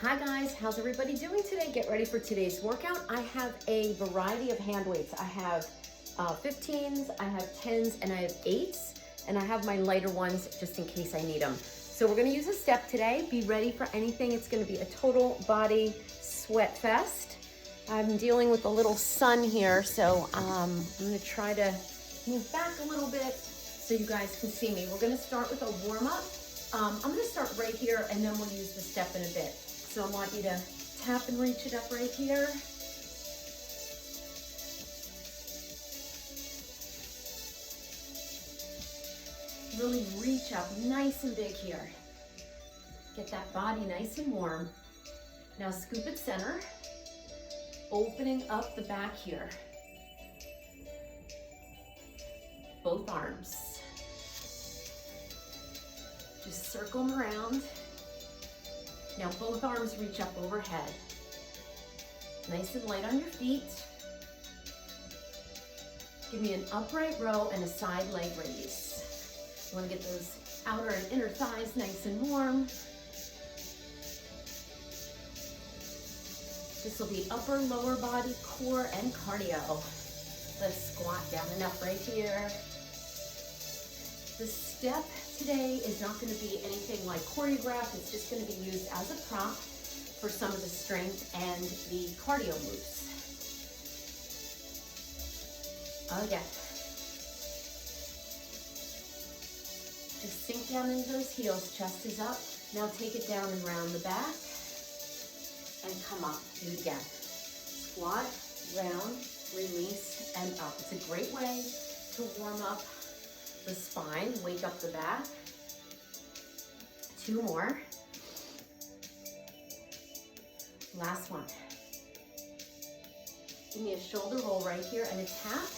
Hi guys, how's everybody doing today? Get ready for today's workout. I have a variety of hand weights. I have 15s, I have 10s, and I have 8s, and I have my lighter ones just in case I need them. So we're gonna use a step today. Be ready for anything. It's gonna be a total body sweat fest. I'm dealing with a little sun here, so I'm gonna try to move back a little bit so you guys can see me. We're gonna start with a warm up. I'm gonna start right here and then we'll use the step in a bit. So I want you to tap and reach it up right here. Really reach up nice and big here. Get that body nice and warm. Now scoop it center, opening up the back here. Both arms. Just circle them around. Now both arms reach up overhead. Nice and light on your feet. Give me an upright row and a side leg raise. You want to get those outer and inner thighs nice and warm. This will be upper, lower body, core, and cardio. Let's squat down and up right here. The step today is not going to be anything like choreographed. It's just going to be used as a prop for some of the strength and the cardio moves. Again. Just sink down into those heels. Chest is up. Now take it down and round the back. And come up. Do it again. Squat, round, release, and up. It's a great way to warm up the spine, wake up the back. 2 more. Last one. Give me a shoulder roll right here and a tap.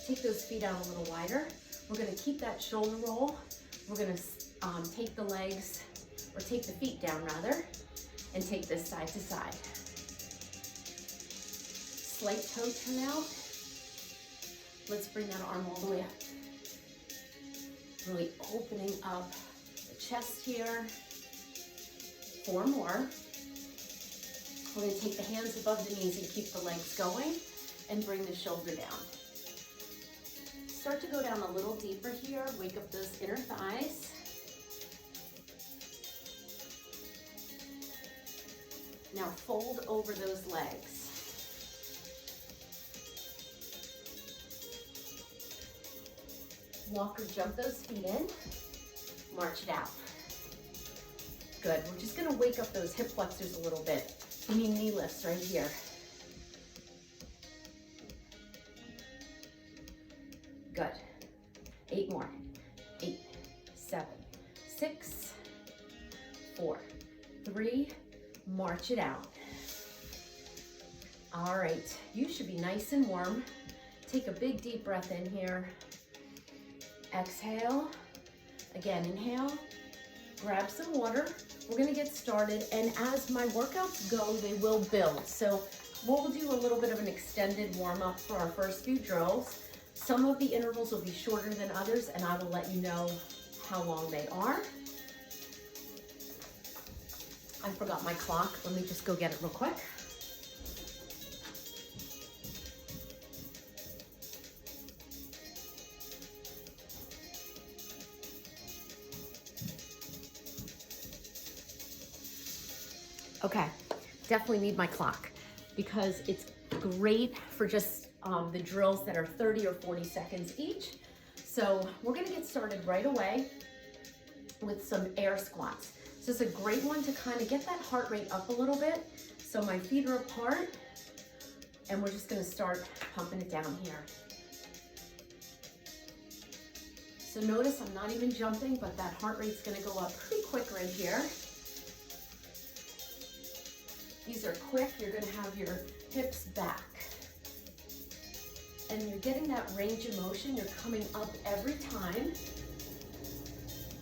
Take those feet out a little wider. We're going to keep that shoulder roll. We're going to take the legs, or take the feet down rather, and take this side to side. Slight toe turn out. Let's bring that arm all the way up. Really opening up the chest here. 4 more. We're going to take the hands above the knees and keep the legs going and bring the shoulder down. Start to go down a little deeper here. Wake up those inner thighs. Now fold over those legs. Walk or jump those feet in, march it out. Good, we're just gonna wake up those hip flexors a little bit. Give me knee lifts right here. Good, 8 more. 8, 7, 6, 4, 3, march it out. All right, you should be nice and warm. Take a big deep breath in here. Exhale. Again, inhale. Grab some water. We're gonna get started, and as my workouts go, they will build. So we'll do a little bit of an extended warm-up for our first few drills. Some of the intervals will be shorter than others, and I will let you know how long they are. I forgot my clock. Let me just go get it real quick. Okay, definitely need my clock because it's great for just the drills that are 30 or 40 seconds each. So we're gonna get started right away with some air squats. So it's a great one to kind of get that heart rate up a little bit. So my feet are apart and we're just gonna start pumping it down here. So notice I'm not even jumping, but that heart rate's gonna go up pretty quick right here. These are quick. You're going to have your hips back. And you're getting that range of motion. You're coming up every time.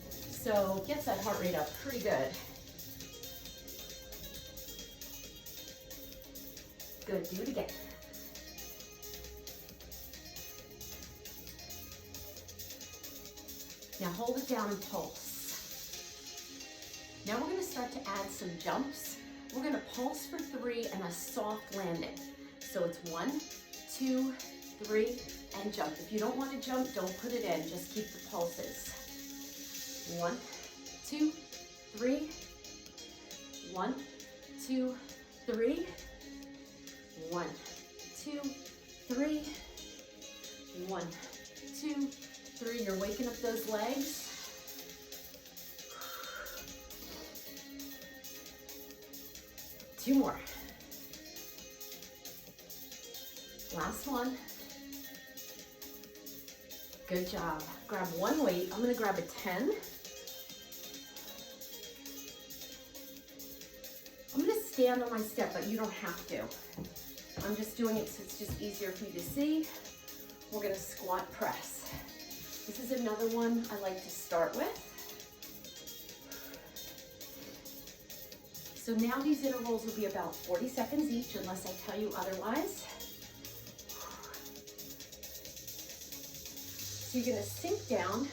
So gets that heart rate up pretty good. Good. Do it again. Now hold it down and pulse. Now we're gonna start to add some jumps. We're gonna pulse for 3 and a soft landing. So it's 1, 2, 3, and jump. If you don't want to jump, don't put it in, just keep the pulses. 1, 2, 3, 1, 2, 3, 1, 2, 3, 1, 2, 3. You're waking up those legs. Two more. Last one. Good job. Grab one weight. I'm going to grab a 10. I'm going to stand on my step, but you don't have to. I'm just doing it so it's just easier for you to see. We're going to squat press. This is another one I like to start with. So now these intervals will be about 40 seconds each unless I tell you otherwise. So you're going to sink down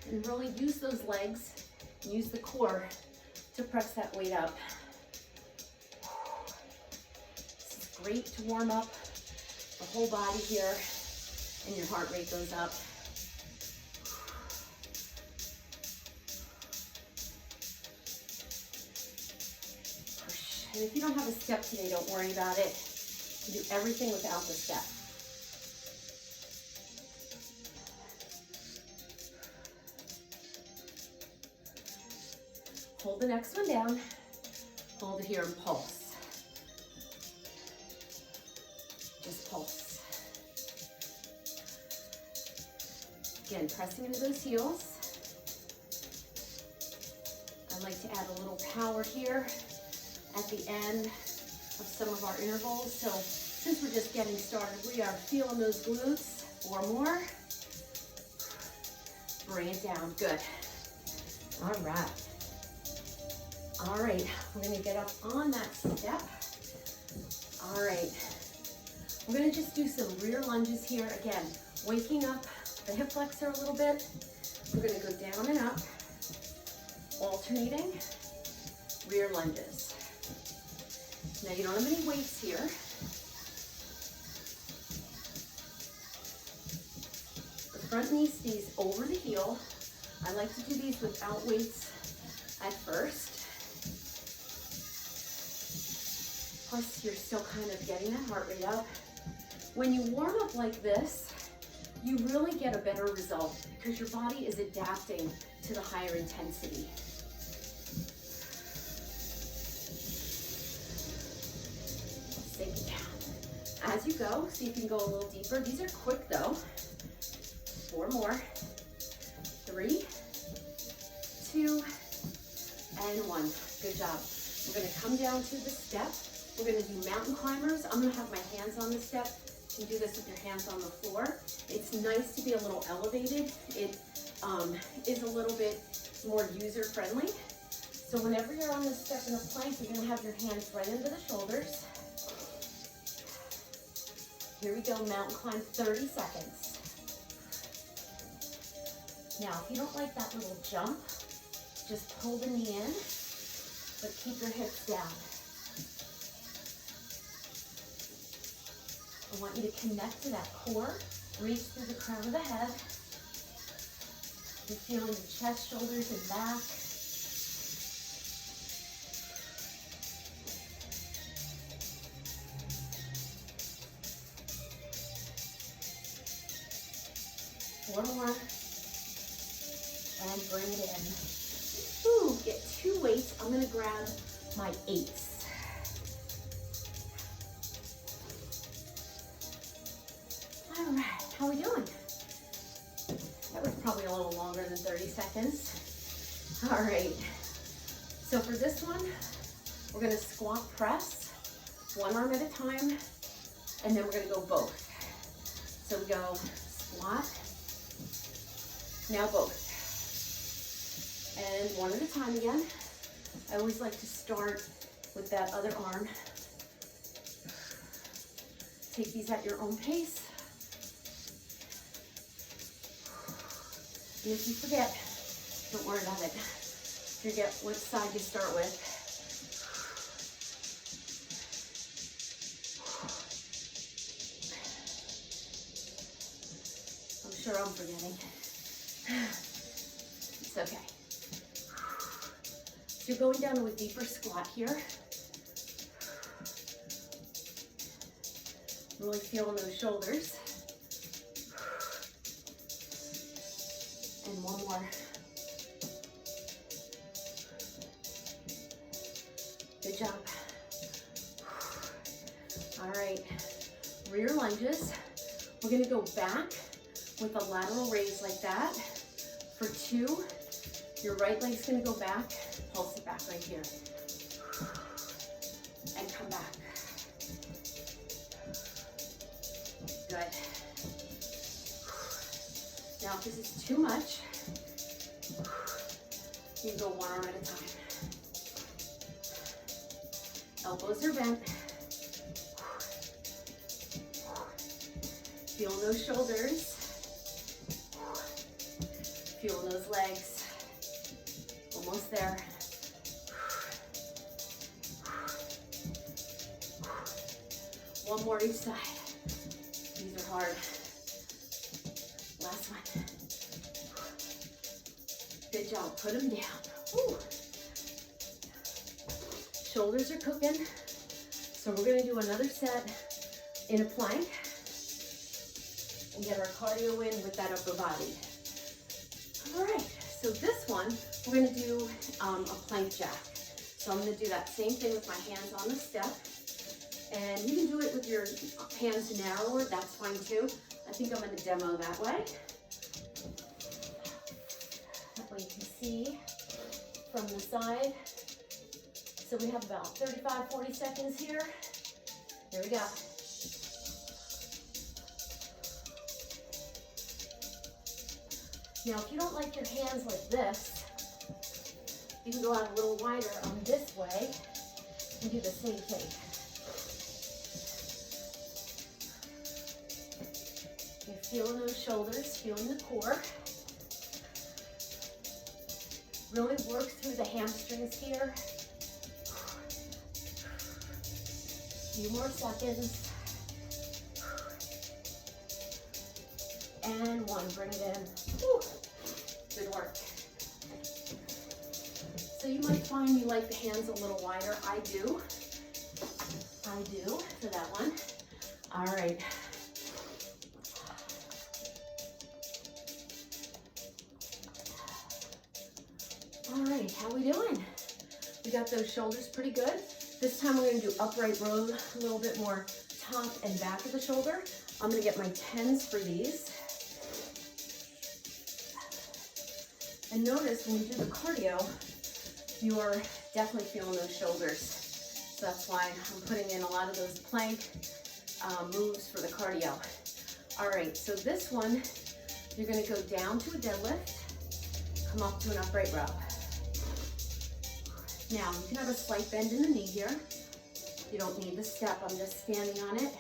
and really use those legs, use the core to press that weight up. This is great to warm up the whole body here, and your heart rate goes up. Push. And if you don't have a step today, don't worry about it. You can do everything without the step. Hold the next one down, hold it here and pulse. Just pulse. Again, pressing into those heels. I like to add a little power here at the end of some of our intervals. So since we're just getting started, we are feeling those glutes. 4 more. Bring it down, good. All right. All right, we're gonna get up on that step. All right, we're gonna just do some rear lunges here. Again, waking up the hip flexor a little bit. We're gonna go down and up, alternating rear lunges. Now you don't have any weights here. The front knee stays over the heel. I like to do these without weights at first. Plus, you're still kind of getting that heart rate up. When you warm up like this, you really get a better result because your body is adapting to the higher intensity. Sink it down. As you go, see if you can go a little deeper. These are quick though. 4 more. 3, 2, and 1. Good job. We're gonna come down to the step. We're gonna do mountain climbers. I'm gonna have my hands on the step. You can do this with your hands on the floor. It's nice to be a little elevated. It is a little bit more user-friendly. So whenever you're on the step in a plank, you're gonna have your hands right into the shoulders. Here we go, mountain climb, 30 seconds. Now, if you don't like that little jump, just pull the knee in, but keep your hips down. I want you to connect to that core, reach through the crown of the head. You're feeling the chest, shoulders, and back. One more. And bring it in. Ooh, get 2 weights. I'm gonna grab my 8s. All right, how are we doing? That was probably a little longer than 30 seconds. All right, so for this one, we're gonna squat press, 1 arm at a time, and then we're gonna go both. So we go squat, now both. And 1 at a time again. I always like to start with that other arm. Take these at your own pace. And if you forget, don't worry about it. Forget what side you start with. I'm sure I'm forgetting. It's okay. So you're going down to a deeper squat here. Really feeling those shoulders. And one more. Good job. All right, rear lunges. We're gonna go back with a lateral raise like that for 2. Your right leg's gonna go back, pulse it back right here. And come back. Good. Now if this is too much, you can go one arm at a time. Elbows are bent. Feel those shoulders. Feel those legs. Almost there. One more each side. These are hard. Last one. Good job. Put them down. Woo. Shoulders are cooking. So we're gonna do another set in a plank and get our cardio in with that upper body. All right, so this one, we're gonna do a plank jack. So I'm gonna do that same thing with my hands on the step. And you can do it with your hands narrower, that's fine too. I think I'm gonna demo that way. That way you can see from the side. So we have about 35, 40 seconds here. Here we go. Now, if you don't like your hands like this, you can go out a little wider on this way and do the same thing. You're feeling those shoulders, feeling the core. Really work through the hamstrings here. Few more seconds. And one, bring it in. Whew. Good work. So you might find you like the hands a little wider. I do for that one. All right. All right, how we doing? We got those shoulders pretty good. This time we're gonna do upright row, a little bit more top and back of the shoulder. I'm gonna get my 10s for these. And notice when we do the cardio, you are definitely feeling those shoulders. So that's why I'm putting in a lot of those plank moves for the cardio. All right, so this one, you're gonna go down to a deadlift, come up to an upright row. Now, you can have a slight bend in the knee here. You don't need the step, I'm just standing on it.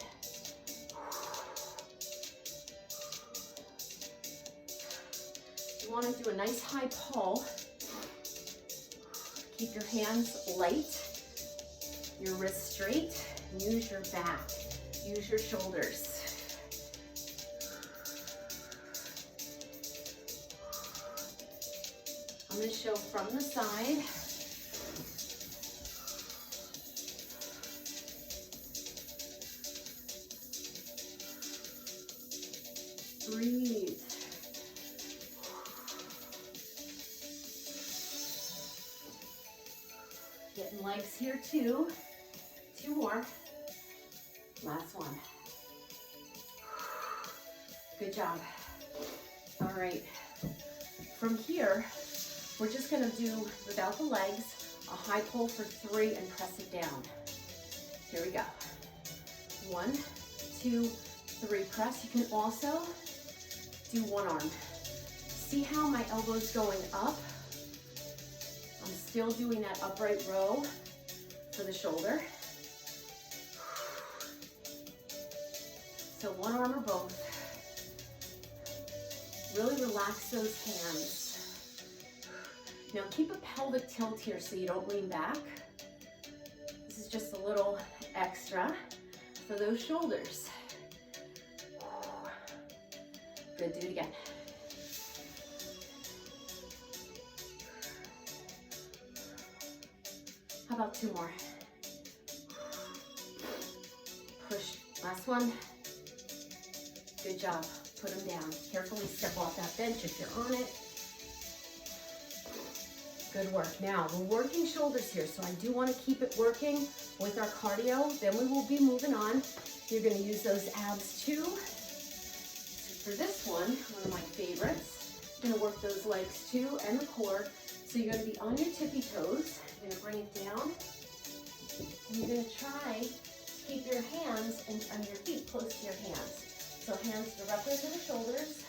You want to do a nice high pull. Keep your hands light, your wrists straight, use your back, use your shoulders. I'm going to show from the side. Breathe. Getting legs here too. 2 more. Last one. Good job. All right. From here, we're just gonna do, without the legs, a high pull for 3 and press it down. Here we go. 1, 2, 3, press. You can also do one arm. See how my elbow's going up? I'm still doing that upright row for the shoulder. So one arm or both. Really relax those hands. Now keep a pelvic tilt here so you don't lean back. This is just a little extra for those shoulders. Good, do it again. How about 2 more? Push, last one. Good job, put them down. Carefully step off that bench if you're on it. Good work. Now, we're working shoulders here, so I do want to keep it working with our cardio. Then we will be moving on. You're going to use those abs too. For this one of my favorites, I'm going to work those legs too and the core. So you're going to be on your tippy toes. You're going to bring it down. And you're going to try to keep your hands and your feet close to your hands. So hands directly to the shoulders.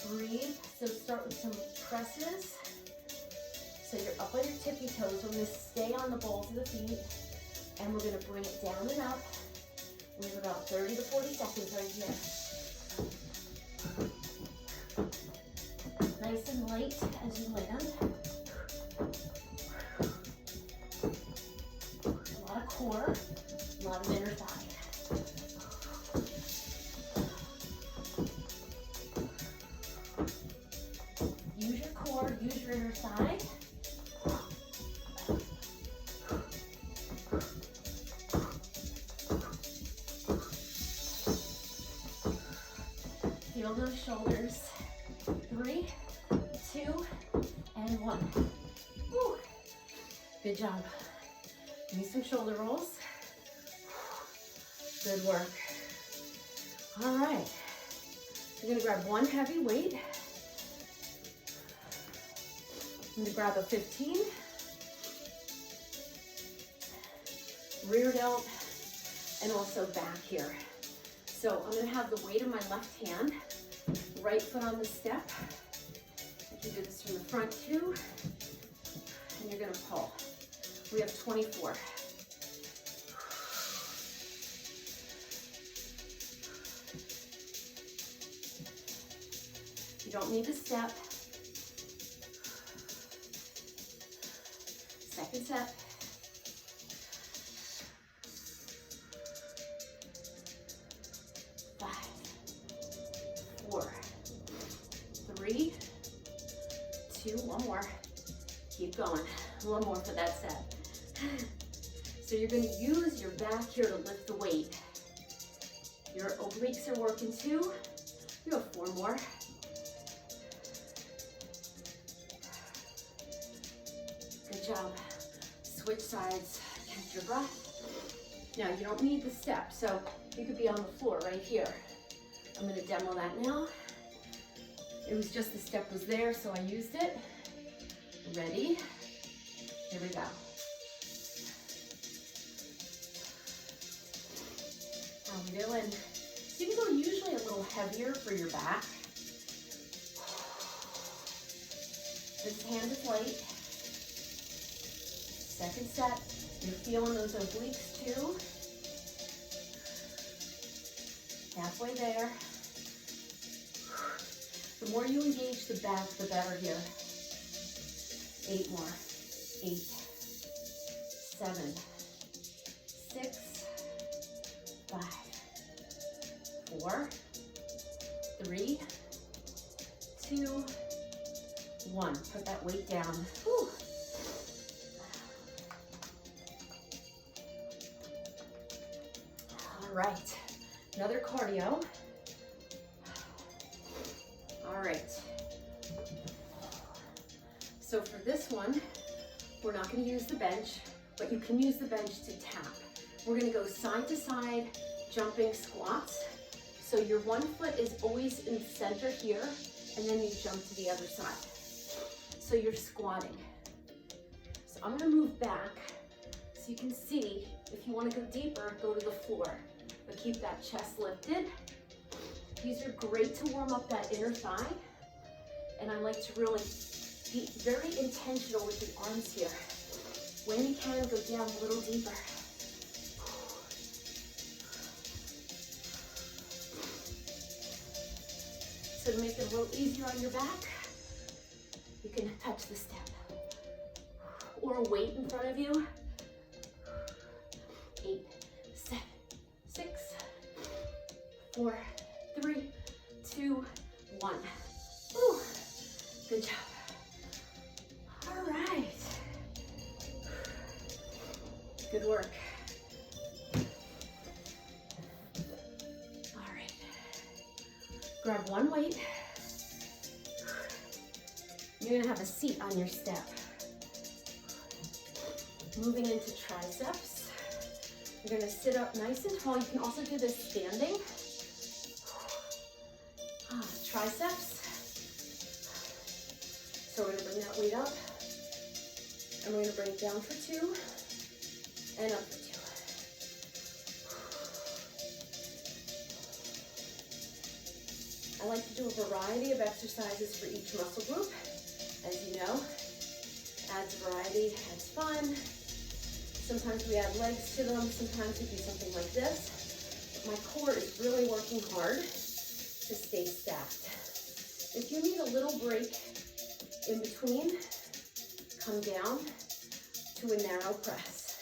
Breathe. So start with some presses. So you're up on your tippy toes. We're going to stay on the balls of the feet. And we're going to bring it down and up. We have about 30 to 40 seconds right here. Nice and light as you land. A lot of core, a lot of inner thigh. Use your core, use your inner thigh. Feel those shoulders. 3, 2, and 1. Woo. Good job. Give me some shoulder rolls. Good work. All right. You're going to grab one heavy weight. I'm going to grab a 15. Rear delt and also back here. So I'm going to have the weight in my left hand. Right foot on the step. You can do this from the front too. And you're going to pull. We have 24. You don't need to step. Second set. 5, 4, 3, 2, one more. Keep going. One more for that set. So you're going to use your back here to lift the weight. Your obliques are working too. You have 4 more. Good job. Switch sides. Catch your breath. Now you don't need the step, so you could be on the floor right here. I'm going to demo that now. It was just the step was there, so I used it. Ready? Here we go. How we doing? So you can go usually a little heavier for your back. This hand is light. Second set. You're feeling those obliques too. Halfway there. The more you engage the back, the better here. 8 more. 8, 7, 6, 5, 4, 3, 2, 1. Put that weight down. Whew. All right. Another cardio. All right. So for this one, we're not going to use the bench, but you can use the bench to tap. We're going to go side to side, jumping squats. So your one foot is always in the center here, and then you jump to the other side. So you're squatting. So I'm going to move back so you can see. If you want to go deeper, go to the floor, but keep that chest lifted. These are great to warm up that inner thigh, and I like to really be very intentional with the arms here. When you can, go down a little deeper. So to make it a little easier on your back, You can touch the step or a weight in front of you. 8, 7, 6, 4, 3, 2, 1. Woo. Good job. All right. Good work. All right. Grab one weight. You're gonna have a seat on your step. Moving into triceps. You're gonna sit up nice and tall. You can also do this standing. Triceps. So we're gonna bring that weight up, and we're gonna bring it down for 2, and up for 2. I like to do a variety of exercises for each muscle group. As you know, adds variety, adds fun. Sometimes we add legs to them, sometimes we do something like this. But my core is really working hard to stay stacked. If you need a little break in between, come down to a narrow press.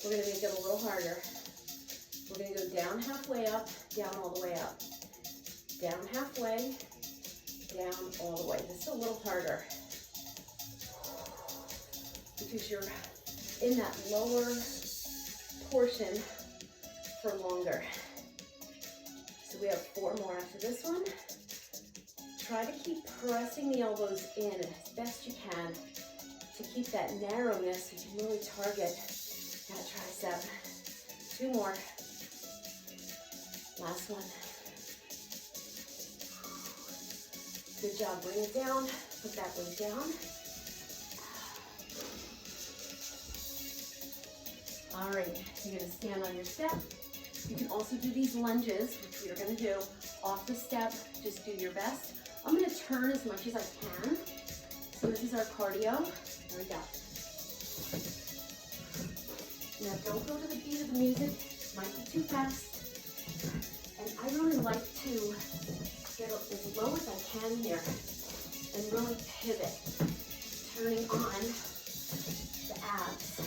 We're gonna make it a little harder. We're gonna go down halfway up, down all the way up. Down halfway, down all the way. This is a little harder because you're in that lower portion for longer. So we have 4 more after this one. Try to keep pressing the elbows in as best you can to keep that narrowness so you can really target that tricep. 2 more. Last one. Good job. Bring it down. Put that weight down. All right. You're going to stand on your step. You can also do these lunges, which we are going to do off the step. Just do your best. I'm going to turn as much as I can. So this is our cardio. There we go. Now don't go to the beat of the music. Might be too fast. And I really like to get as low as I can here and really pivot, turning on the abs.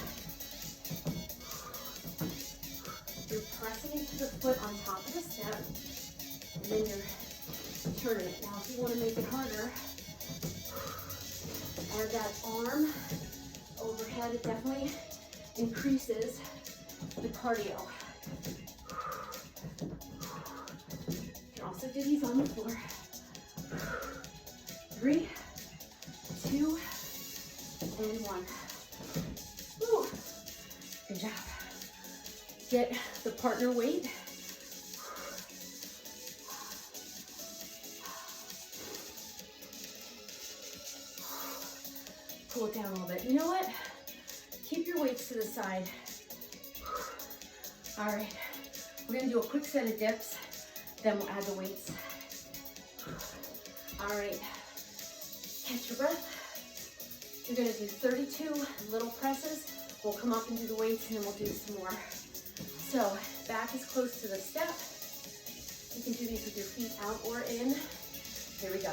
You're pressing into the foot on top of the step, and then you're turning it. Now, if you want to make it harder, add that arm overhead. It definitely increases the cardio. You can also do these on the floor. 3, 2, and 1. Woo. Good job. Get the partner weight. Pull it down a little bit. You know what? Keep your weights to the side. All right. We're gonna do a quick set of dips, then we'll add the weights. All right. Catch your breath. You're gonna do 32 little presses. We'll come up and do the weights, and then we'll do some more. So back is close to the step. You can do these with your feet out or in. Here we go.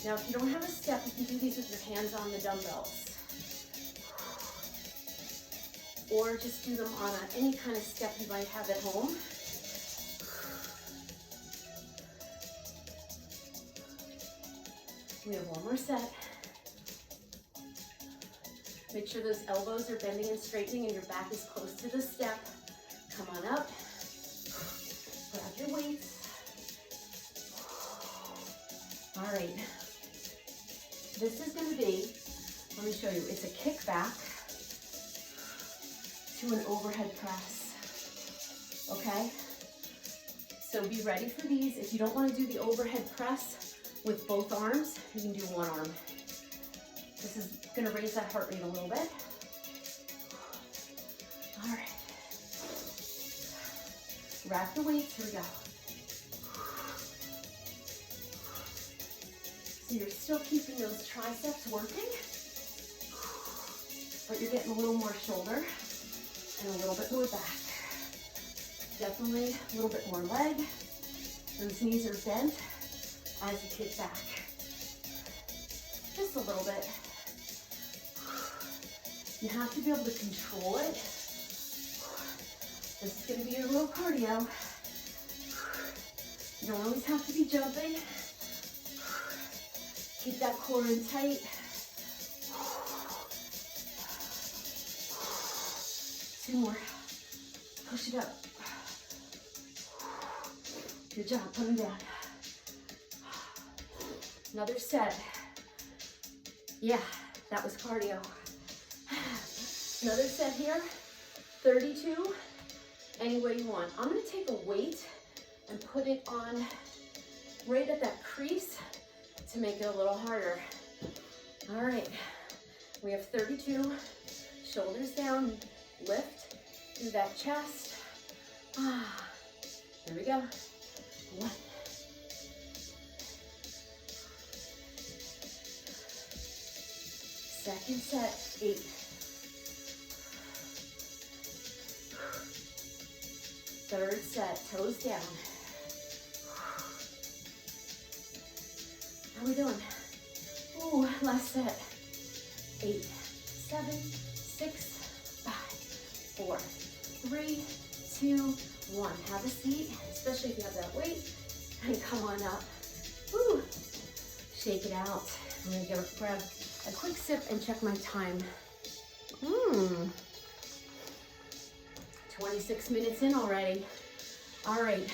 Now, if you don't have a step, you can do these with your hands on the dumbbells. Or just do them on any kind of step you might have at home. We have one more set. Make sure those elbows are bending and straightening and your back is close to the step. Come on up. Grab your weights. All right. This is going to be, let me show you, it's a kick back to an overhead press. Okay? So be ready for these. If you don't want to do the overhead press with both arms, you can do one arm. This is going to raise that heart rate a little bit. All right. Wrap the weights. Here we go. So you're still keeping those triceps working, but you're getting a little more shoulder and a little bit more back. Definitely a little bit more leg. Those knees are bent as you kick back. Just a little bit. You have to be able to control it. This is going to be your little cardio. You don't always have to be jumping. Keep that core in tight. 2 more. Push it up. Good job, put them down. Another set. Yeah, that was cardio. Another set here, 32, any way you want. I'm gonna take a weight and put it on right at that crease to make it a little harder. All right, we have 32, shoulders down, lift through that chest. Here we go. 1. Second set, 8. Third set, toes down. How are we doing? Ooh, last set. 8, 7, 6, 5, 4, 3, 2, 1. Have a seat, especially if you have that weight, and come on up. Woo. Shake it out. I'm gonna grab a quick sip and check my time. 26 minutes in already. All right,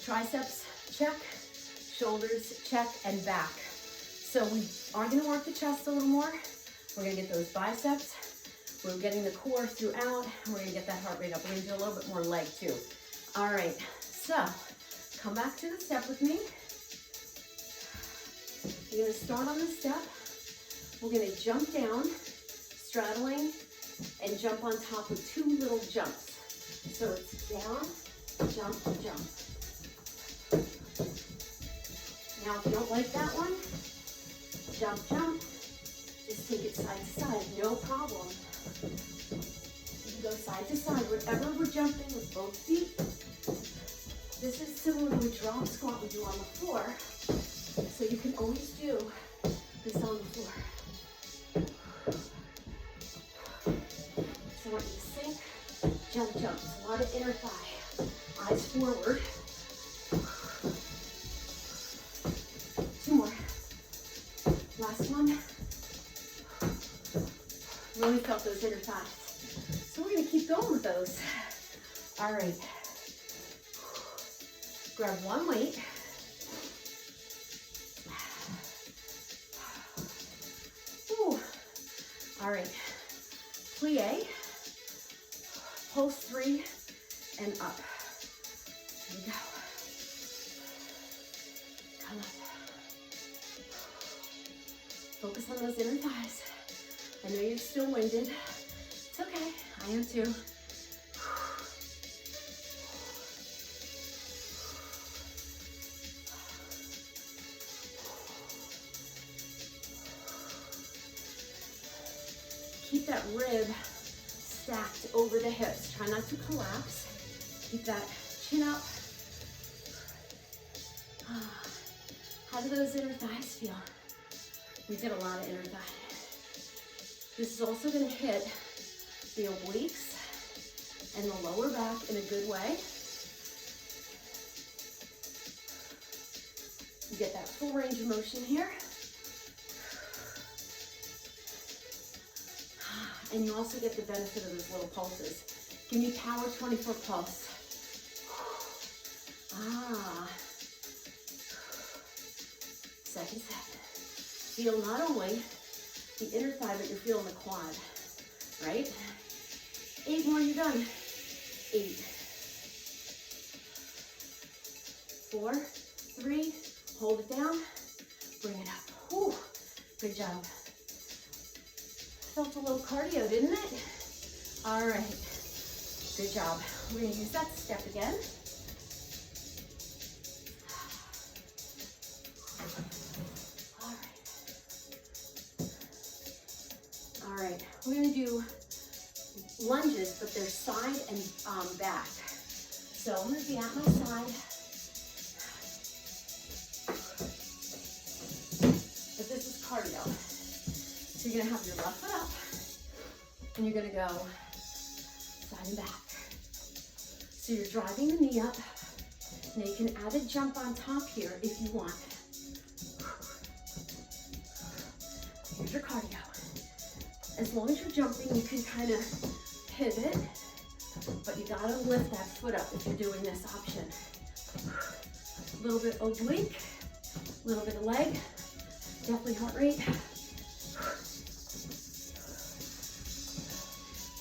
triceps check, shoulders check, and back. So we are gonna work the chest a little more. We're gonna get those biceps. We're getting the core throughout. We're gonna get that heart rate up. We're gonna do a little bit more leg too. All right, so come back to the step with me. You're gonna start on the step. We're gonna jump down, straddling, and jump on top with 2 little jumps. So it's down, jump, jump. Now if you don't like that one, jump, jump. Just take it side to side, no problem. You can go side to side, wherever we're jumping with both feet. This is similar to a drop squat we do on the floor. So you can always do this on the floor. So I want you to sink, jump, jump. It's a lot of inner thigh. Eyes forward. 2 more. Last one. Really felt those inner thighs. So we're gonna keep going with those. All right. Grab one weight. Ooh. All right. Plie. Pulse 3 and up. Here we go. Come up. Focus on those inner thighs. I know you're still winded. It's okay. I am too. Keep that rib stacked over the hips. Try not to collapse. Keep that chin up. How do those inner thighs feel? We did a lot of inner thigh. This is also going to hit the obliques and the lower back in a good way. You get that full range of motion here. And you also get the benefit of those little pulses. Give me power 24 pulse. Second set. Feel not only the inner thigh, but you're feeling the quad, right? 8 more, you're done. 8. 4, 3, hold it down, bring it up. Whew, good job. Felt a little cardio, didn't it? All right, good job. We're gonna use that step again. All right, we're gonna do lunges, but they're side and back. So I'm going to be at my side. But this is cardio. So you're going to have your left foot up, and you're going to go side and back. So you're driving the knee up. Now you can add a jump on top here if you want. Here's your cardio. As long as you're jumping, you can kind of pivot, but you gotta lift that foot up if you're doing this option. A little bit oblique, a little bit of leg, definitely heart rate.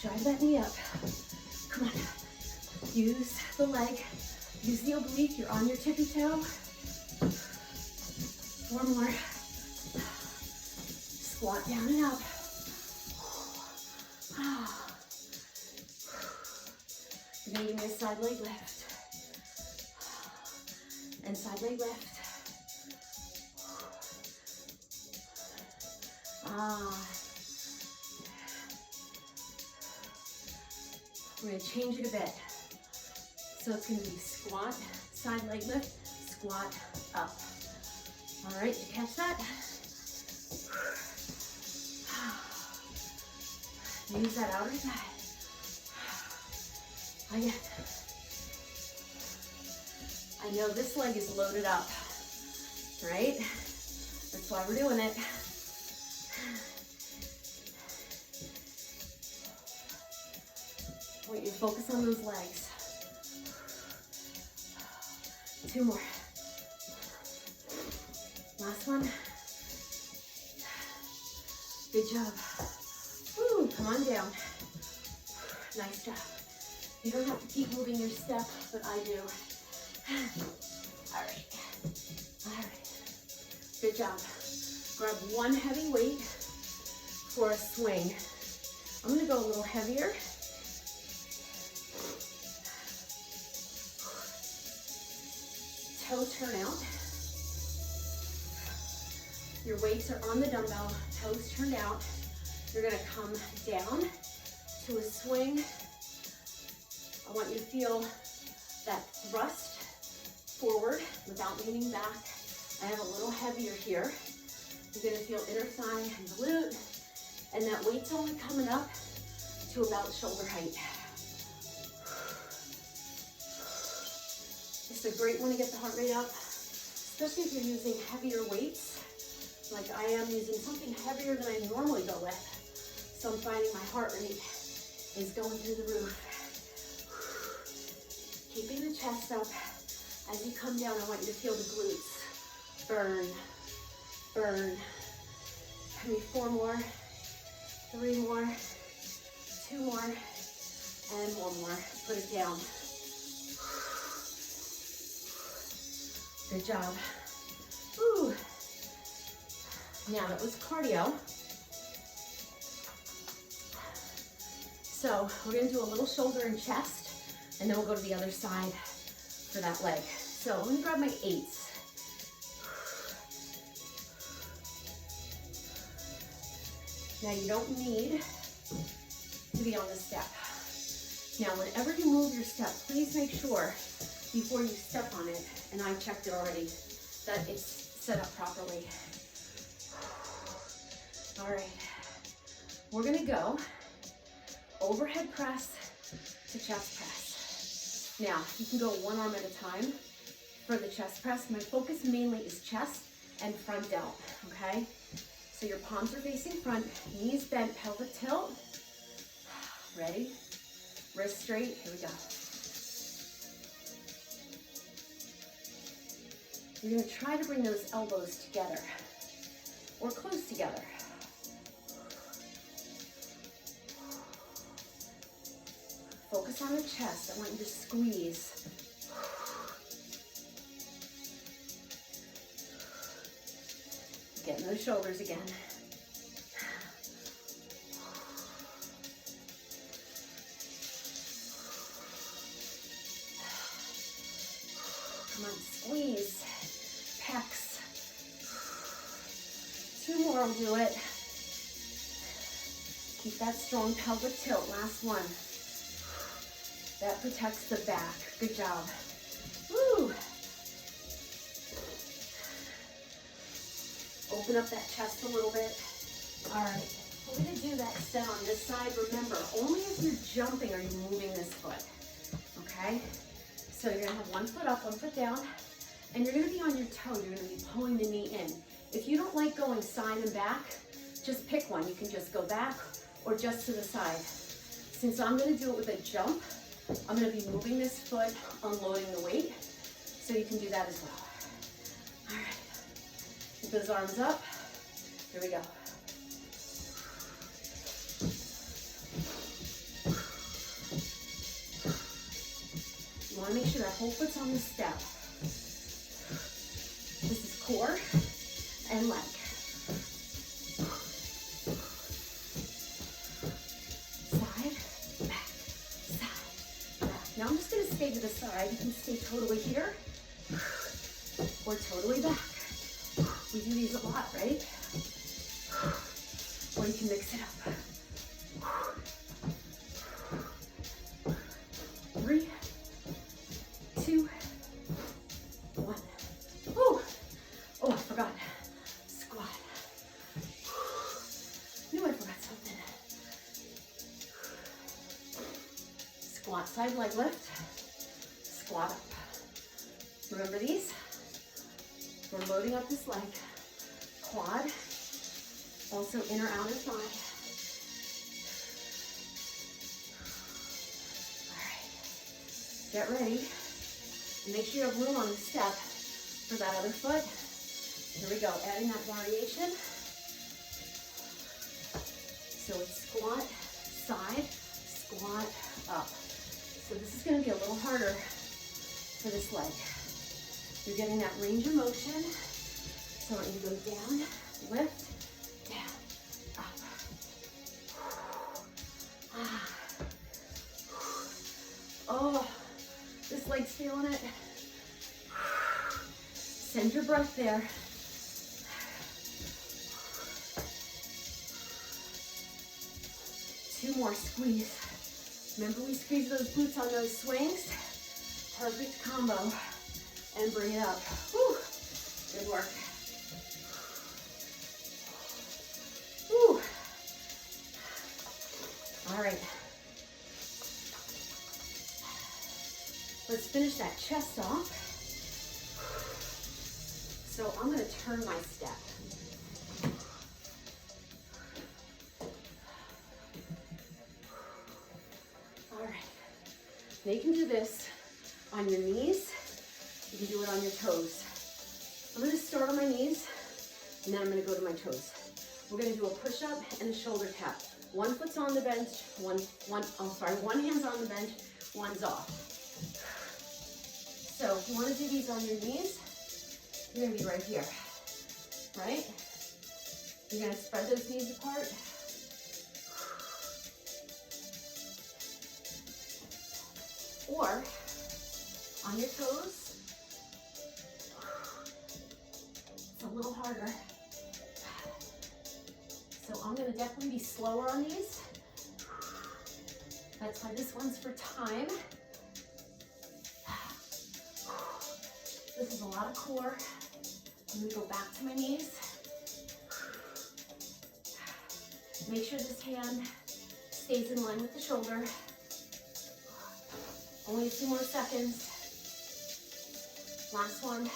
Drive that knee up. Come on. Use the leg, use the oblique. You're on your tippy toe. 4 more. Squat down and up. You're gonna give me a side leg lift. And side leg lift. We're gonna change it a bit. So it's gonna be squat, side leg lift, squat, up. All right, you catch that? Use that outer thigh. Again. I know this leg is loaded up, right? That's why we're doing it. I want you to focus on those legs. 2 more. Last one. Good job. Woo, come on down. Nice job. You don't have to keep moving your step, but I do. All right. All right. Good job. Grab one heavy weight for a swing. I'm gonna go a little heavier. Toe turn out. Your weights are on the dumbbell, toes turned out. You're gonna come down to a swing. I want you to feel that thrust forward without leaning back. I have a little heavier here. You're gonna feel inner thigh and glute, and that weight's only coming up to about shoulder height. It's a great one to get the heart rate up, especially if you're using heavier weights. Like I am using something heavier than I normally go with. So I'm finding my heart rate is going through the roof. Keeping the chest up. As you come down, I want you to feel the glutes burn, burn. Give me 4 more, 3 more, 2 more, and 1 more. Put it down. Good job. Woo. Now that was cardio. So we're gonna do a little shoulder and chest, and then we'll go to the other side for that leg. So I'm gonna grab my 8s. Now you don't need to be on the step. Now whenever you move your step, please make sure before you step on it, and I checked it already, that it's set up properly. All right, we're gonna go overhead press to chest press. Now, you can go 1 arm at a time for the chest press. My focus mainly is chest and front delt, okay? So your palms are facing front, knees bent, pelvic tilt. Ready? Wrist straight, here we go. You're gonna try to bring those elbows together or close together. Focus on the chest. I want you to squeeze. Get in those shoulders again. Come on, squeeze. Pecs. 2 more will do it. Keep that strong pelvic tilt. Last one. That protects the back. Good job. Woo! Open up that chest a little bit. All right, we're gonna do that set on this side. Remember, only if you're jumping are you moving this foot, okay? So you're gonna have one foot up, one foot down, and you're gonna be on your toe. You're gonna be pulling the knee in. If you don't like going side and back, just pick one. You can just go back or just to the side. Since I'm gonna do it with a jump, I'm gonna be moving this foot, unloading the weight, so you can do that as well. All right, keep those arms up. Here we go. You wanna make sure that whole foot's on the step. This is core and leg. Now I'm just going to stay to the side. You can stay totally here or totally back. We do these a lot, right? Or you can mix it up. 3, 2, 1. Oh, I forgot. Squat. Knew I forgot something. Squat side leg lift, squat up. Remember these? We're loading up this leg, quad, also inner outer thigh. All right, get ready. And make sure you have room on the step for that other foot. Here we go, adding that variation. So it's squat, side, squat, up. So this is going to be a little harder for this leg. You're getting that range of motion. So I want you to go down, lift, down, up. Oh, this leg's feeling it. Send your breath there. Two more, squeeze. Remember, we squeeze those glutes on those swings. Perfect combo. And bring it up. Whew. Good work. Whew. All right. Let's finish that chest off. So I'm going to turn my step. Now you can do this on your knees, you can do it on your toes. I'm gonna start on my knees, and then I'm gonna go to my toes. We're gonna do a push-up and a shoulder tap. One foot's on the bench, one hand's on the bench, one's off. So if you wanna do these on your knees, you're gonna be right here, right? You're gonna spread those knees apart. Or on your toes. It's a little harder. So I'm going to definitely be slower on these. That's why this one's for time. This is a lot of core. I'm going to go back to my knees. Make sure this hand stays in line with the shoulder. Only a few more seconds. Last one.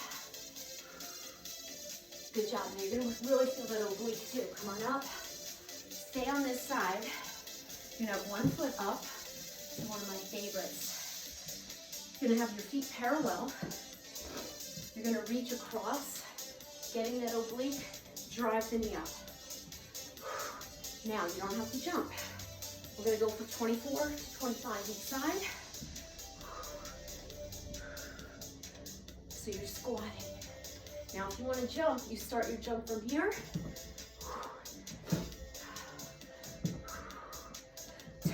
Good job. Now you're going to really feel that oblique too. Come on up. Stay on this side. You're going to have one foot up. This is one of my favorites. You're going to have your feet parallel. You're going to reach across, getting that oblique, drive the knee up. Now you don't have to jump. We're going to go for 24 to 25 each side. So you're squatting. Now if you want to jump, you start your jump from here.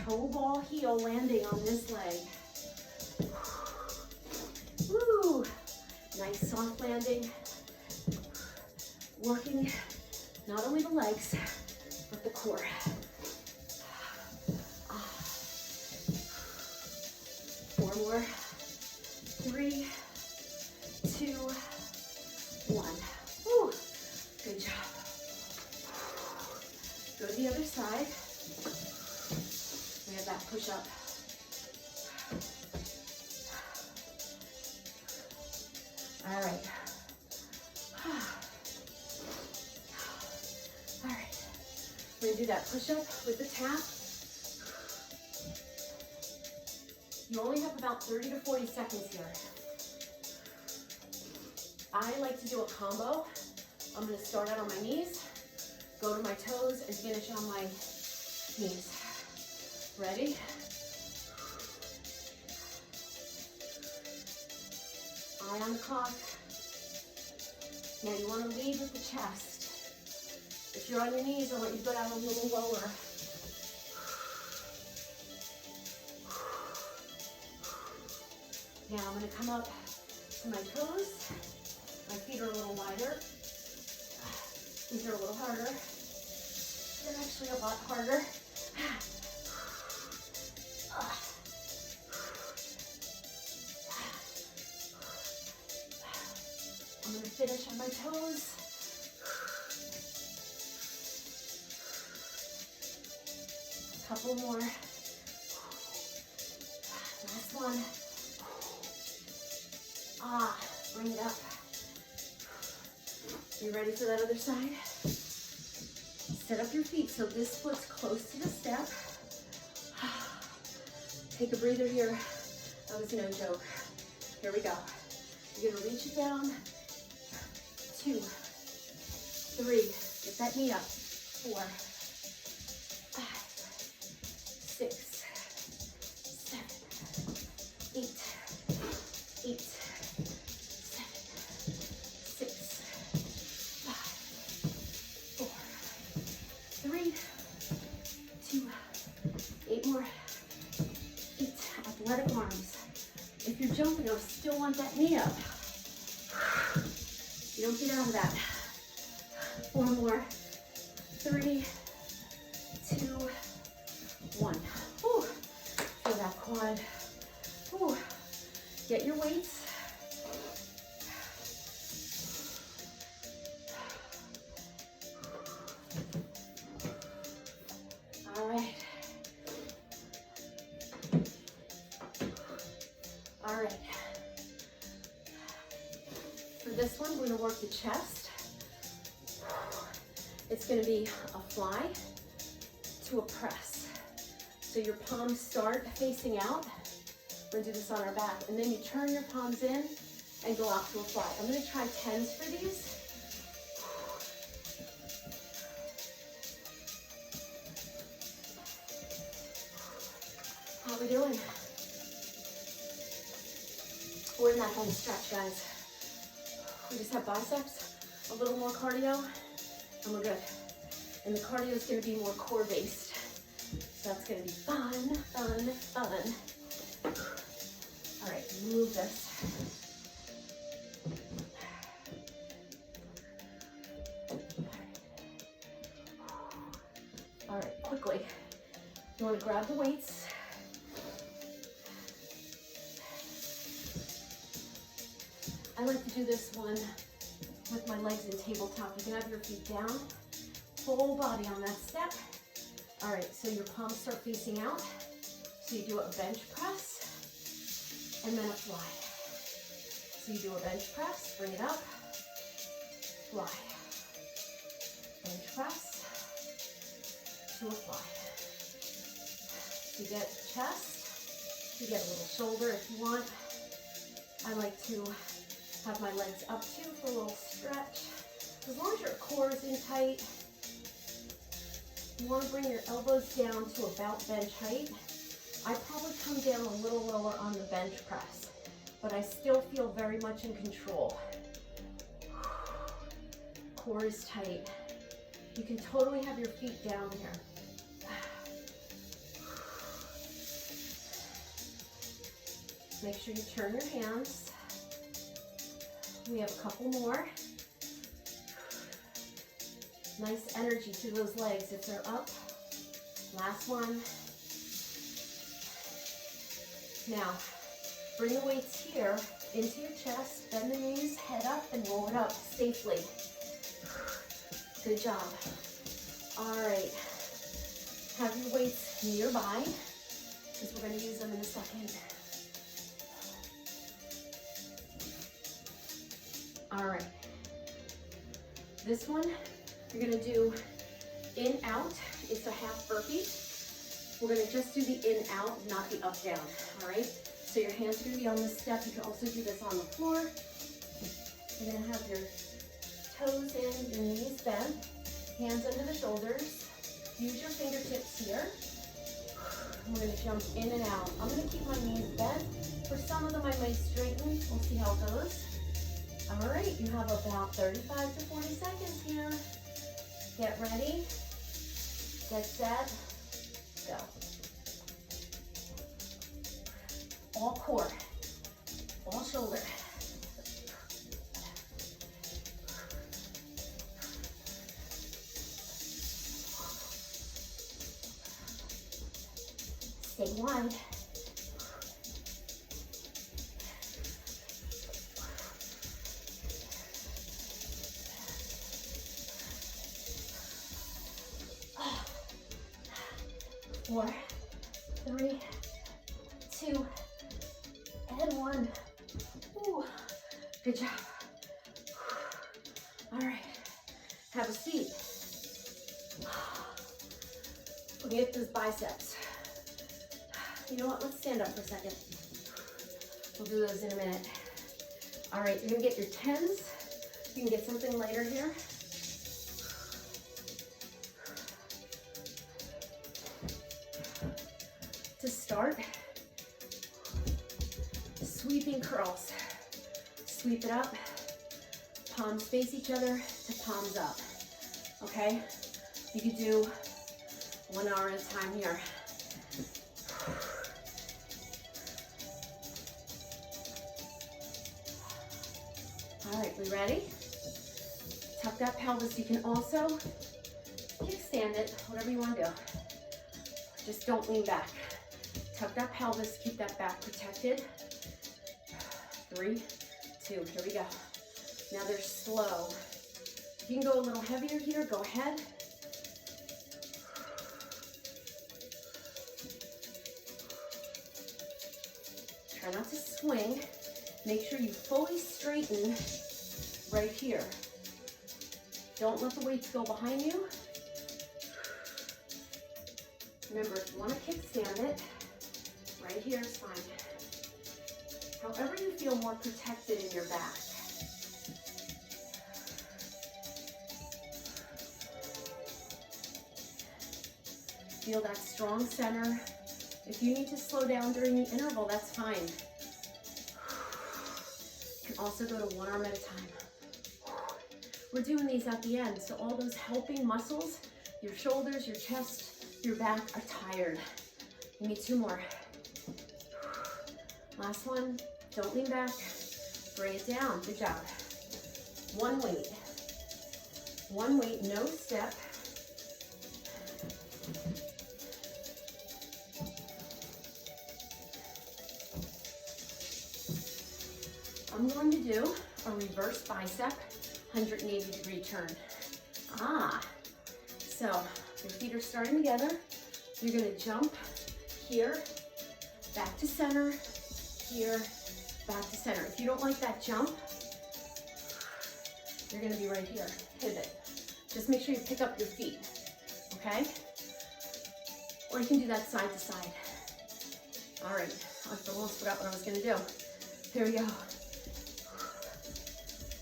Toe ball heel landing on this leg. Woo! Nice soft landing. Working not only the legs, but the core. more. 3, 2, 1. Woo. Good job. Go to the other side. We have that push up. All right. All right. We're gonna do that push up with the tap. You only have about 30 to 40 seconds here. I like to do a combo. I'm gonna start out on my knees, go to my toes, and finish on my knees. Ready? Eye on the clock. Now you want to lead with the chest. If you're on your knees, I want you to go down a little lower. Now I'm going to come up to my toes. My feet are a little wider. These are a little harder. They're actually a lot harder. I'm going to finish on my toes. A couple more. Last one. Bring it up. You ready for that other side? Set up your feet so this foot's close to the step. Take a breather here. That was no joke. Here we go. You're gonna reach it down. 2, 3, get that knee up. 4, 5, 6, 7, 8, 8, 7, 6, 5, 4, 3, 2, 8 more. 8, athletic arms. If you're jumping, I still want that knee up. You don't get out of that. 4 more. 3, 2, 1. Whew. Feel that quad. Whew. Get your weights. All right. All right. For this one, we're going to work the chest. It's going to be a fly to a press. So your palms start facing out. We're going to do this on our back. And then you turn your palms in and go out to a fly. I'm going to try 10s for these. How we doing? We're in that home stretch, guys. We just have biceps, a little more cardio, and we're good. And the cardio is going to be more core-based. So that's going to be fun, fun, fun. All right, move this. All right, quickly. You want to grab the weights. I like to do this one with my legs in tabletop. You can have your feet down, full body on that step. All right, so your palms start facing out. So you do a bench press and then a fly. So you do a bench press, bring it up, fly. Bench press to a fly. You get chest, you get a little shoulder if you want. I like to have my legs up too for a little stretch. As long as your core is in tight, you want to bring your elbows down to about bench height. I probably come down a little lower on the bench press, but I still feel very much in control. Core is tight. You can totally have your feet down here. Make sure you turn your hands. We have a couple more. Nice energy to those legs if they're up. Last one. Now, Bring the weights here into your chest, bend the knees, head up, and roll it up safely. Good job. All right. Have your weights nearby, because we're going to use them in a second. All right. This one, you're going to do in, out. It's a half burpee. We're going to just do the in, out, not the up, down. All right? So your hands are going to be on this step. You can also do this on the floor. You're going to have your toes in, your knees bent, hands under the shoulders. Use your fingertips here. We're going to jump in and out. I'm going to keep my knees bent. For some of them, I might straighten. We'll see how it goes. All right, you have about 35 to 40 seconds here. Get ready. Get set. Go. All core. All shoulder. Stay wide. Four, three, two, and one. Ooh, good job. All right, have a seat. We're gonna get those biceps. You know what, let's stand up for a second. We'll do those in a minute. All right, you're gonna get your 10s. You can get something lighter here. To start, sweeping curls. Sweep it up, palms face each other to palms up, okay? You could do 1 hour at a time here. All right, we ready? Tuck that pelvis. You can also kickstand it, whatever you want to do. Just don't lean back. Tuck that pelvis, keep that back protected. 3, 2, here we go. Now they're slow. If you can go a little heavier here, go ahead. Try not to swing. Make sure you fully straighten right here. Don't let the weights go behind you. Remember, if you want to kickstand it, right here is fine. However you feel more protected in your back. Feel that strong center. If you need to slow down during the interval, that's fine. You can also go to 1 arm at a time. We're doing these at the end, so all those helping muscles, your shoulders, your chest, your back are tired. You need 2 more. Last one, don't lean back, bring it down, good job. 1 weight. 1 weight, no step. I'm going to do a reverse bicep, 180-degree turn. So your feet are starting together. You're gonna jump here, back to center, here, back to center. If you don't like that jump, you're gonna be right here, pivot. Just make sure you pick up your feet, okay? Or you can do that side to side. All right, I almost forgot what I was gonna do. Here we go.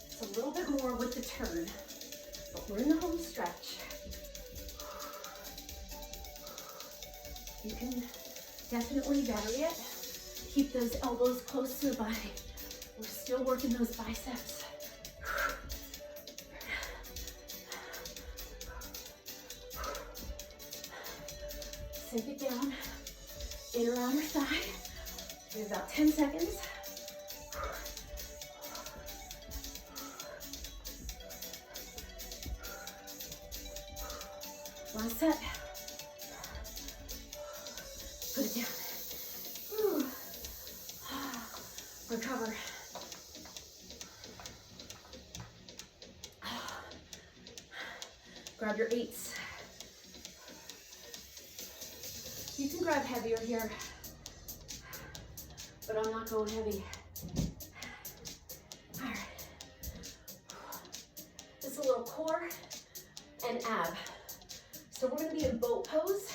It's a little bit more with the turn, but we're in the home stretch. You can definitely vary it. Keep those elbows close to the body. We're still working those biceps. Sink it down, inner outer thigh. Give about 10 seconds. Last set. Put it down. Grab your 8s. You can grab heavier here, but I'm not going heavy. All right. Just a little core and ab. So we're gonna be in boat pose.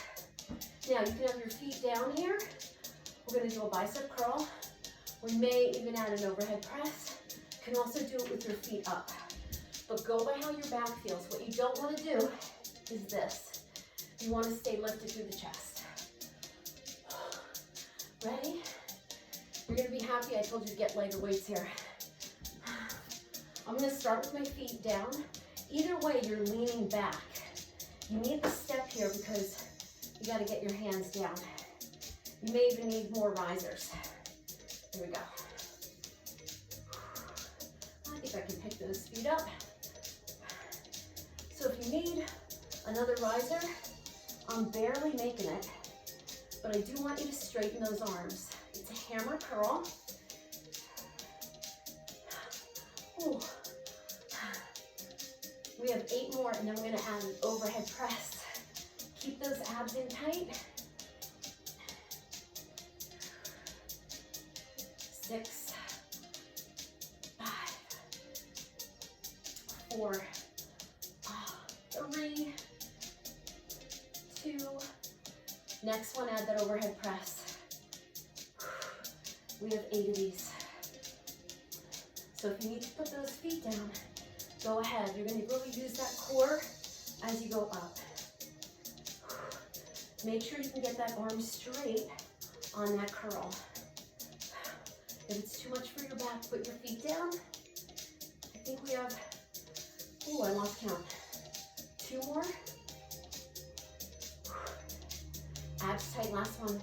Now you can have your feet down here. We're gonna do a bicep curl. We may even add an overhead press. You can also do it with your feet up. But go by how your back feels. What you don't wanna do is this. You wanna stay lifted through the chest. Ready? You're gonna be happy I told you to get lighter weights here. I'm gonna start with my feet down. Either way, you're leaning back. You need the step here because you gotta get your hands down. You may even need more risers. Here we go. I think I can pick those feet up. So if you need another riser, I'm barely making it, but I do want you to straighten those arms. It's a hammer curl. Ooh. We have 8 more, and then we're gonna add an overhead press. Keep those abs in tight. 6, 5, 4, 3, 2. Next one, add that overhead press. We have 8 of these. So if you need to put those feet down, go ahead. You're going to really use that core as you go up. Make sure you can get that arm straight on that curl. If it's too much for your back, put your feet down. I think we have, ooh, I lost count. 2 more. Abs tight, last one.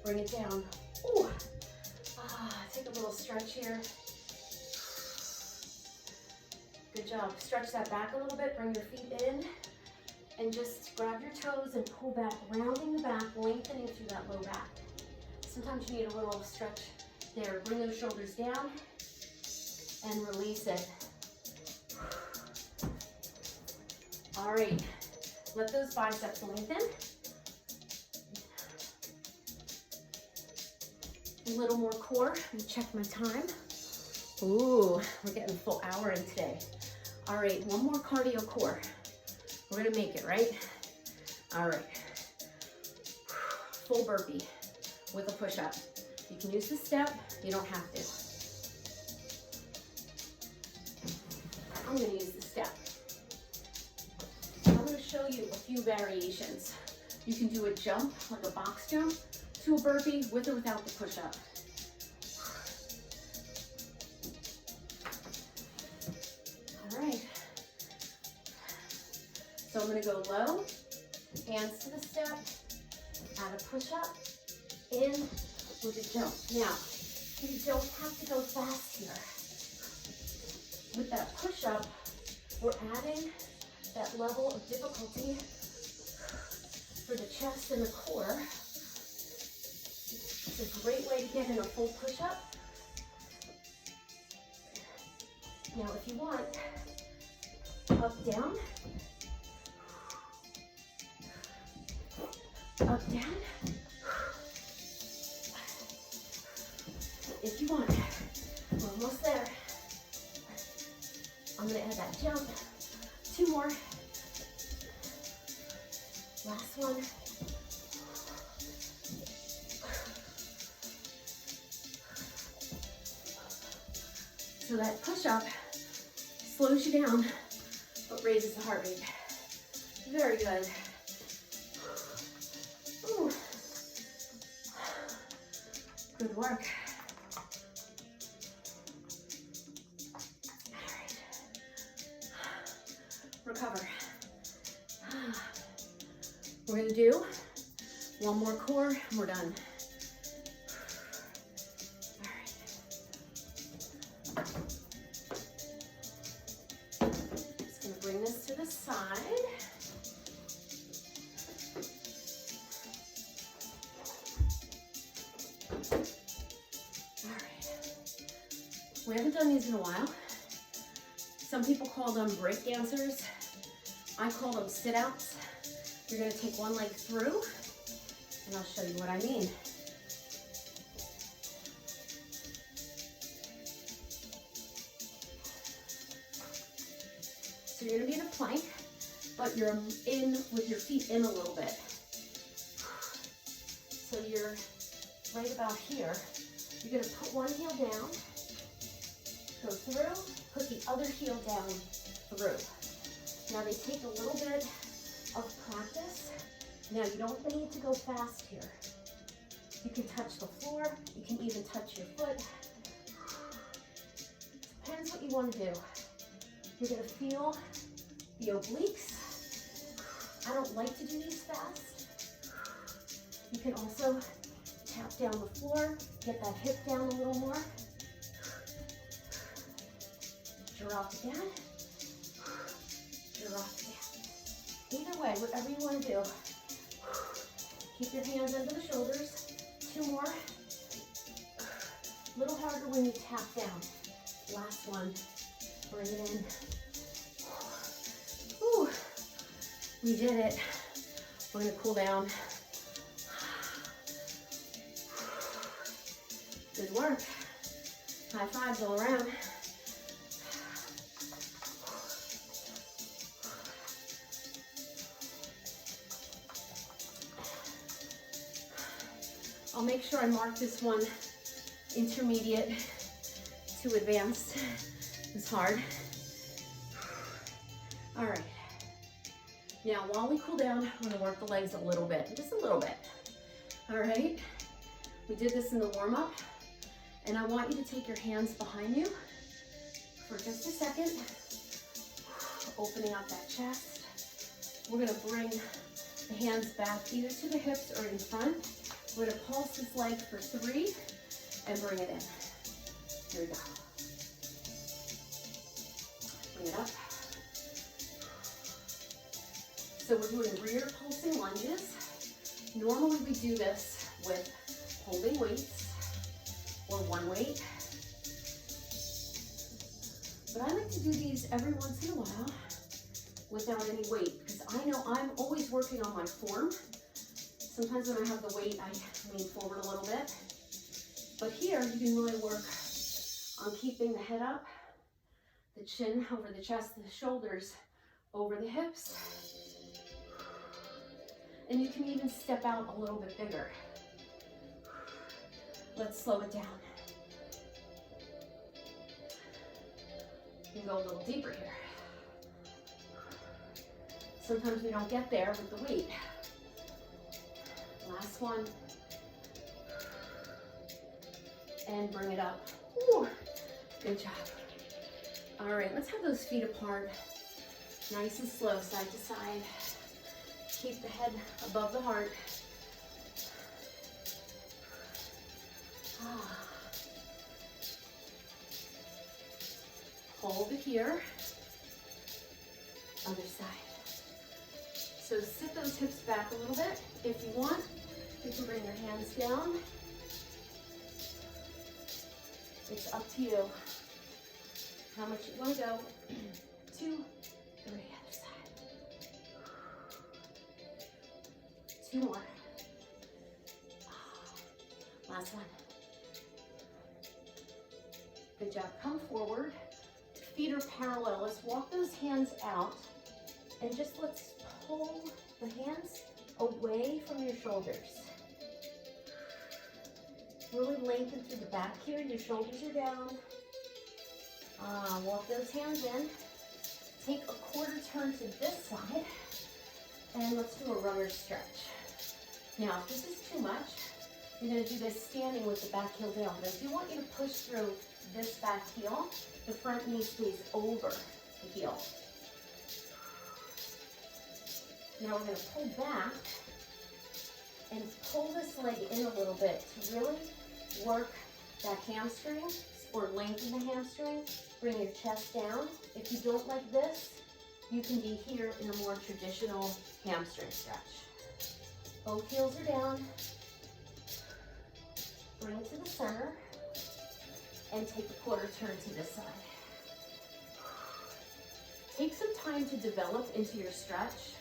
Bring it down. Ooh. Take a little stretch here. Good job. Stretch that back a little bit, bring your feet in, and just grab your toes and pull back, rounding the back, lengthening through that low back. Sometimes you need a little stretch there. Bring those shoulders down and release it. All right, let those biceps lengthen. A little more core. Let me check my time. Ooh, we're getting a full hour in today. All right, one more cardio core. We're gonna make it, right? All right. Full burpee with a push-up. You can use the step, you don't have to. I'm gonna use the step. I'm gonna show you a few variations. You can do a jump, like a box jump, to a burpee with or without the push-up. All right. So I'm gonna go low, hands to the step, add a push-up, in with a jump. Now, you don't have to go fast here. With that push-up, we're adding that level of difficulty for the chest and the core. It's a great way to get in a full push-up. Now, if you want, up, down, up, down. If you want, we're almost there. I'm gonna add that jump. 2 more. Last one. So that push-up slows you down, but raises the heart rate. Very good. Ooh. Good work. All right. Recover. We're gonna do one more core and we're done. Bring this to the side. All right. We haven't done these in a while, Some people call them break dancers. I call them sit-outs. You're gonna take one leg through, and I'll show you what I mean. So you're gonna be in a plank, but you're in with your feet in a little bit. So you're right about here. You're gonna put one heel down, go through, put the other heel down through. Now they take a little bit of practice. Now you don't need to go fast here. You can touch the floor, you can even touch your foot. Depends what you want to do. You're gonna feel the obliques. I don't like to do these fast. You can also tap down the floor, get that hip down a little more. Drop it down. Drop it down. Either way, whatever you want to do. Keep your hands under the shoulders. 2 more. A little harder when you tap down. Last one. Bring it in. Whew. We did it. We're going to cool down. Good work. High fives all around. I'll make sure I mark this one intermediate to advanced. It's hard. All right. Now, while we cool down, I'm going to work the legs a little bit, just a little bit. All right. We did this in the warm-up, and I want you to take your hands behind you for just a second, opening up that chest. We're going to bring the hands back either to the hips or in front. We're going to pulse this leg for 3 and bring it in. Here we go. Bring it up. So we're doing rear pulsing lunges. Normally we do this with holding weights or one weight. But I like to do these every once in a while without any weight, because I know I'm always working on my form. Sometimes when I have the weight, I lean forward a little bit. But here, you can really work on keeping the head up, the chin over the chest, the shoulders over the hips. And you can even step out a little bit bigger. Let's slow it down. You can go a little deeper here. Sometimes we don't get there with the weight. Last one. And bring it up. Ooh, good job. All right, let's have those feet apart. Nice and slow, side to side. Keep the head above the heart. Hold it here. Other side. So sit those hips back a little bit. If you want, you can bring your hands down. It's up to you how much you want to go. 2, 3, other side. 2 more. Last one. Good job. Come forward. Feet are parallel. Let's walk those hands out and just let's pull the hands away from your shoulders. Really lengthen through the back here. Your shoulders are down. Walk those hands in. Take a quarter turn to this side. And let's do a runner's stretch. Now, if this is too much, you're going to do this standing with the back heel down. But I do want you to push through this back heel. The front knee stays over the heel. Now we're going to pull back and pull this leg in a little bit to really work that hamstring or lengthen the hamstring. Bring your chest down. If you don't like this, you can be here in a more traditional hamstring stretch. Both heels are down. Bring it to the center and take a quarter turn to this side. Take some time to develop into your stretch.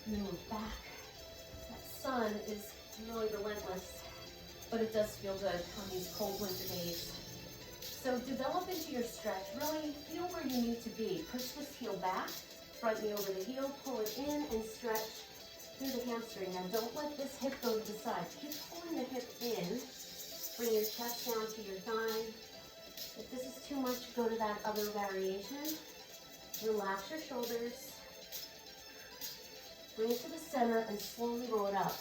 Move back. That sun is really relentless, but it does feel good on these cold winter days. So develop into your stretch. Really feel where you need to be. Push this heel back, front knee over the heel, pull it in and stretch through the hamstring. Now don't let this hip go to the side. Keep pulling the hip in. Bring your chest down to your thigh. If this is too much, go to that other variation. Relax your shoulders. Bring it to the center and slowly roll it up.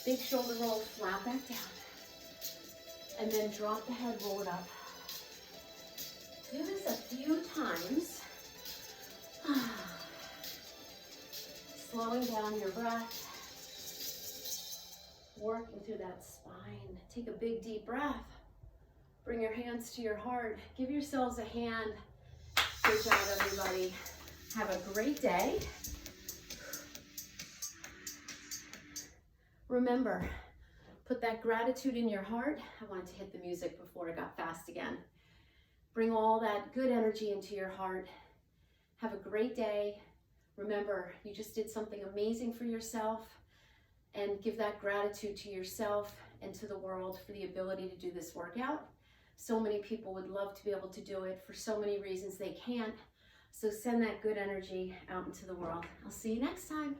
Big shoulder roll, flat back down. And then drop the head, roll it up. Do this a few times. Slowing down your breath. Working through that spine. Take a big deep breath. Bring your hands to your heart. Give yourselves a hand. Good job, everybody. Have a great day. Remember, put that gratitude in your heart. I wanted to hit the music before it got fast again. Bring all that good energy into your heart. Have a great day. Remember, you just did something amazing for yourself, and give that gratitude to yourself and to the world for the ability to do this workout. So many people would love to be able to do it. For so many reasons they can't. So send that good energy out into the world. I'll see you next time.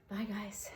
Bye, guys.